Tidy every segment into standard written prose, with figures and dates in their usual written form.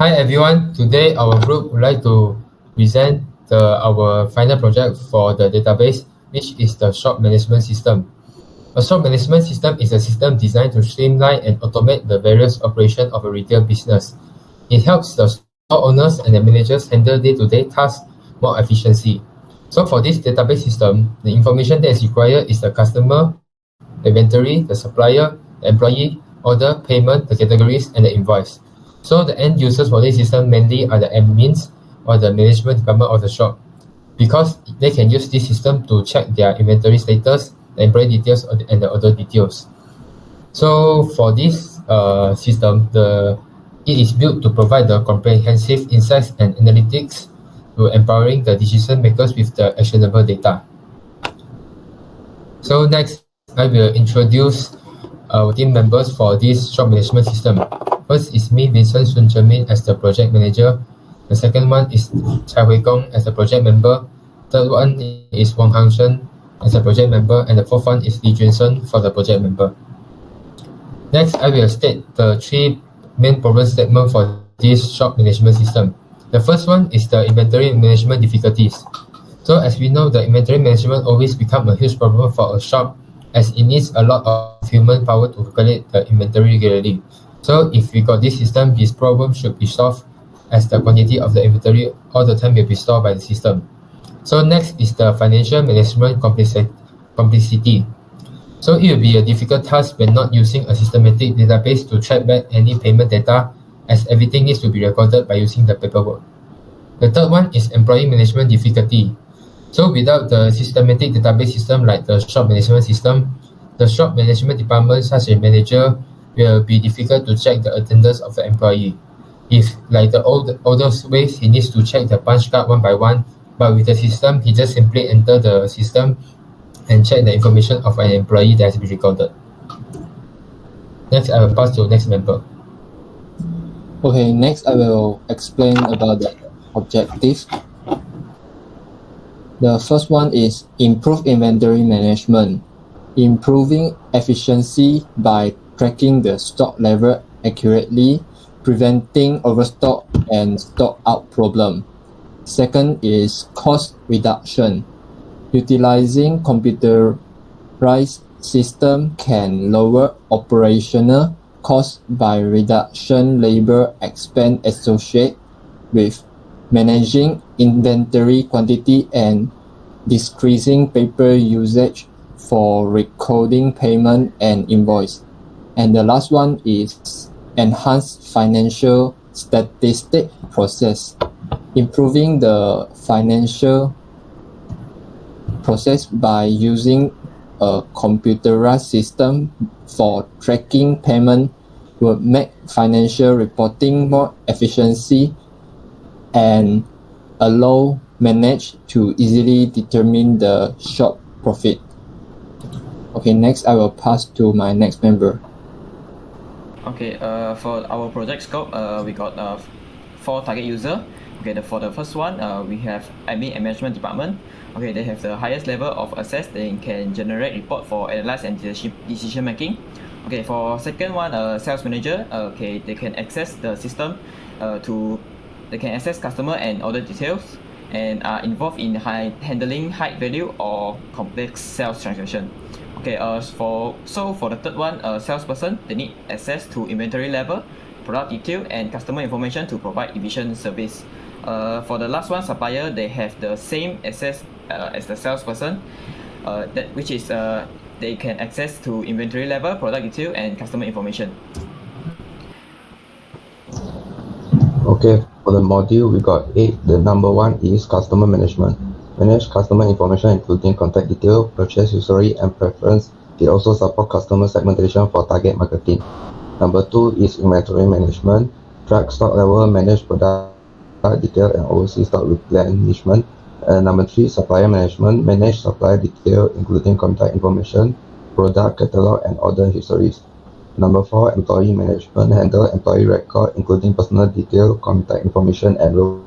Hi everyone, today our group would like to present our final project for the database, which is the shop management system. A shop management system is a system designed to streamline and automate the various operations of a retail business. It helps the store owners and the managers handle day-to-day tasks more efficiently. So for this database system, the information that is required is the customer, the inventory, the supplier, the employee, order, payment, the categories, and the invoice. So the end users for this system mainly are the admins or the management department of the shop, because they can use this system to check their inventory status, the employee details, and the order details. So for this system, it is built to provide the comprehensive insights and analytics to empowering the decision makers with the actionable data. So next, I will introduce our team members for this shop management system. First is me, Vincent Sun Zhenmin, as the project manager. The second one is Chai Hui Gong as the project member. Third one is Wang Hangshen as a project member, and the fourth one is Li Junsheng for the project member. Next, I will state the three main problem statements for this shop management system. The first one is the inventory management difficulties. So as we know, the inventory management always become a huge problem for a shop, as it needs a lot of human power to calculate the inventory regularly. So if we got this system, this problem should be solved, as the quantity of the inventory all the time will be stored by the system. So next is the financial management complexity. So it will be a difficult task when not using a systematic database to track back any payment data, as everything needs to be recorded by using the paperwork. The third one is employee management difficulty. So without the systematic database system like the shop management system, the shop management department such as manager will be difficult to check the attendance of the employee. If like the oldest ways, he needs to check the punch card one by one, but with the system, he just simply enter the system and check the information of an employee that has been recorded. Next, I will pass to the next member. Okay, next I will explain about the objectives. The first one is improve inventory management, improving efficiency by tracking the stock level accurately, preventing overstock and stock out problem. Second is cost reduction. Utilizing computerized system can lower operational costs by reduction labor expense associated with managing inventory quantity and decreasing paper usage for recording payment and invoice. And the last one is enhanced financial statistic process, improving the financial process by using a computerized system for tracking payment will make financial reporting more efficiency and allow manage to easily determine the shop profit. Okay, next I will pass to my next member. Okay, for our project scope, we got 4 target user. Okay, for the first one, we have admin and management department. Okay, they have the highest level of access. They can generate report for analyze and decision making. Okay, for second one, sales manager. Okay, they can access the system they can access customer and order details and are involved in handling high value or complex sales transaction. Okay, for the third one, salesperson, they need access to inventory level, product detail, and customer information to provide efficient service. For the last one, supplier, they have the same access as the salesperson, which is they can access to inventory level, product detail, and customer information. Okay, for the module, we got 8. The number 1 is customer management. Manage customer information including contact detail, purchase history, and preference. It also supports customer segmentation for target marketing. Number 2 is inventory management. Track stock level, manage product detail, and oversee stock replenishment. Number 3, supplier management. Manage supplier detail including contact information, product catalog, and order histories. Number 4, employee management. Handle employee record including personal detail, contact information, and role.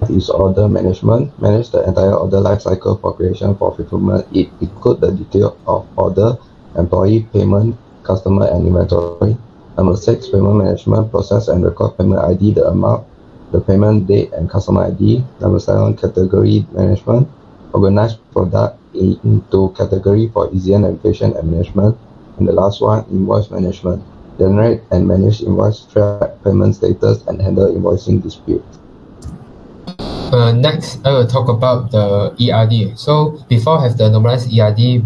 Is order management. Manage the entire order life cycle for creation for fulfillment. It includes the detail of order, employee, payment, customer, and inventory. Number 6, payment management, process and record payment ID, the amount, the payment date and customer ID. Number 7, category management, organize product into category for easier navigation and management. And the last one, invoice management, generate and manage invoice, track payment status, and handle invoicing dispute. Next, I will talk about the ERD. So before have the normalized ERD,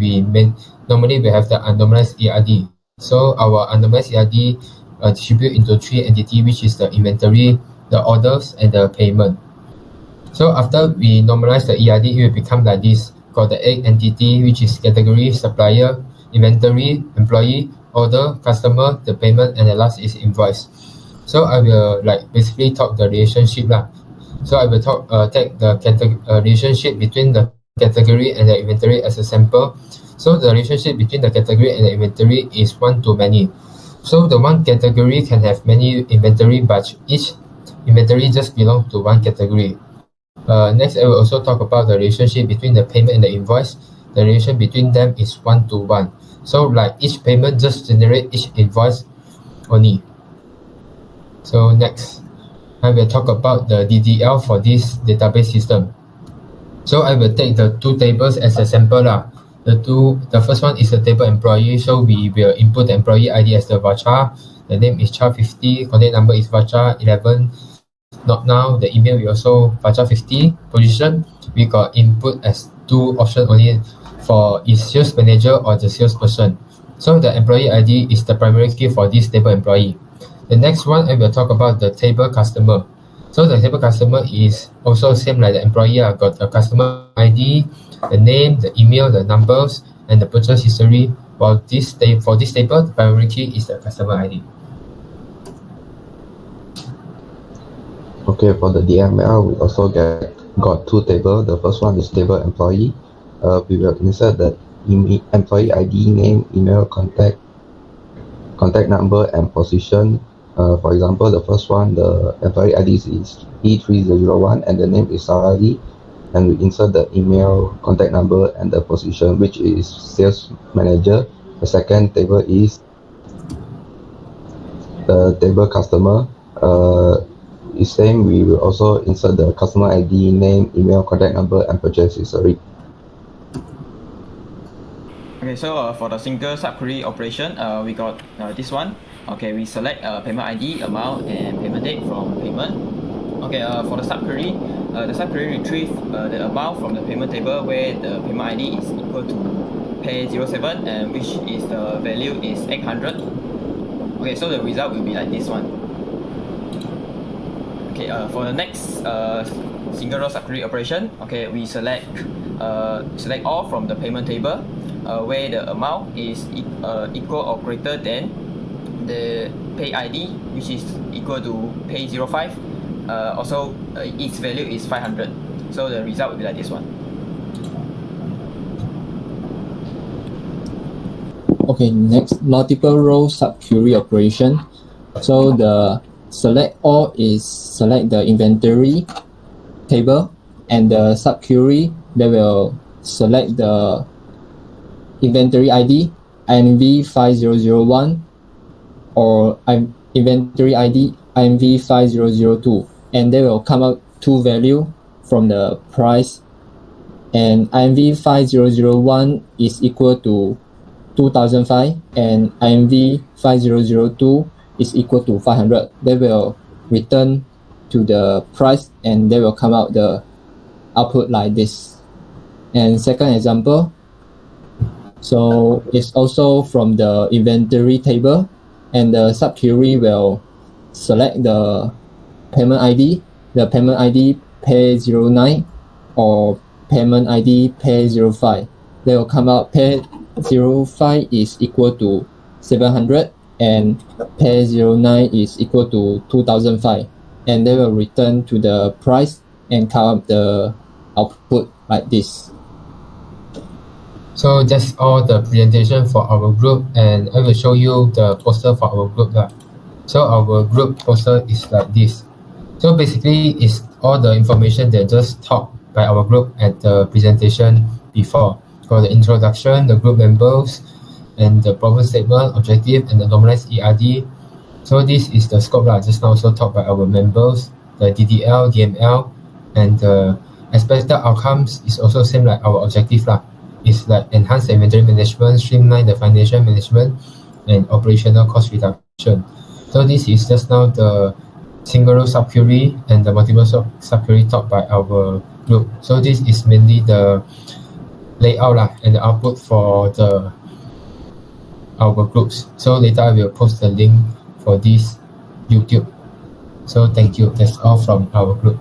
normally we have the unnormalized ERD. So our unnormalized ERD distribute into 3 entities, which is the inventory, the orders, and the payment. So after we normalize the ERD, it will become like this. Got the 8 entity, which is category, supplier, inventory, employee, order, customer, the payment, and the last is invoice. So I will basically talk the relationship lah. So I will take the relationship between the category and the inventory as a sample. So the relationship between the category and the inventory is 1 to many. So the one category can have many inventory, but each inventory just belongs to one category. Next, I will also talk about the relationship between the payment and the invoice. The relation between them is 1 to 1. So each payment just generate each invoice only. So next, I will talk about the DDL for this database system. So I will take the 2 tables as a sample lah. The first one is the table employee. So we will input the employee ID as the varchar. The name is char50. Contact number is varchar11. Not now. The email we also varchar50. Position we got input as 2 options only for is sales manager or the salesperson. So the employee ID is the primary key for this table employee. The next one I will talk about the table customer. So the table customer is also same like the employee. Got the customer ID, the name, the email, the numbers, and the purchase history. While for this table, the primary key is the customer ID. Okay, for the DML, we also got 2 tables. The first one is table employee. We will insert the employee ID, name, email, contact number, and position. For example, the first one, the employee ID is E3001 and the name is Sarali, and we insert the email, contact number, and the position, which is sales manager. The second table is the table customer. Is same, we will also insert the customer ID, name, email, contact number, and purchase history. Okay, so for the single subquery operation, we got this one. Okay, we select payment ID, amount, and payment date from payment. Okay, for the subquery retrieve the amount from the payment table where the payment ID is equal to pay07 and which is the value is 800. Okay, so the result will be like this one. Okay, for the next single row subquery operation, okay, we select all from the payment table where the amount is equal or greater than the pay ID, which is equal to pay05. Also, its value is 500. So the result will be like this one. Okay, next, multiple row subquery operation. So the select all is select the inventory table, and the subquery they will select the inventory ID INV5001 or inventory ID INV5002, and they will come out 2 value from the price, and INV5001 is equal to 2005 and INV5002 is equal to 500. They will return to the price and they will come out the output like this. And second example, so it's also from the inventory table, and the subquery will select the payment ID, the payment ID pay09 or payment ID pay05. They will come out pay05 is equal to 700 and pay09 is equal to 2005, and they will return to the price and come up the output like this. So that's all the presentation for our group, and I will show you the poster for our group lah. So our group poster is like this. So basically it's all the information that just talked by our group at the presentation before. For the introduction, the group members, and the problem statement, objective, and the normalized ERD. So this is the scope lah, just now also talked by our members, the DDL, DML, and the expected outcomes is also same like our objective lah. It's like enhance the inventory management, streamline the financial management, and operational cost reduction. So this is just now the single row subquery and the multiple subquery taught by our group. So this is mainly the layout lah and the output for our groups. So later I will post the link for this YouTube. So thank you. That's all from our group.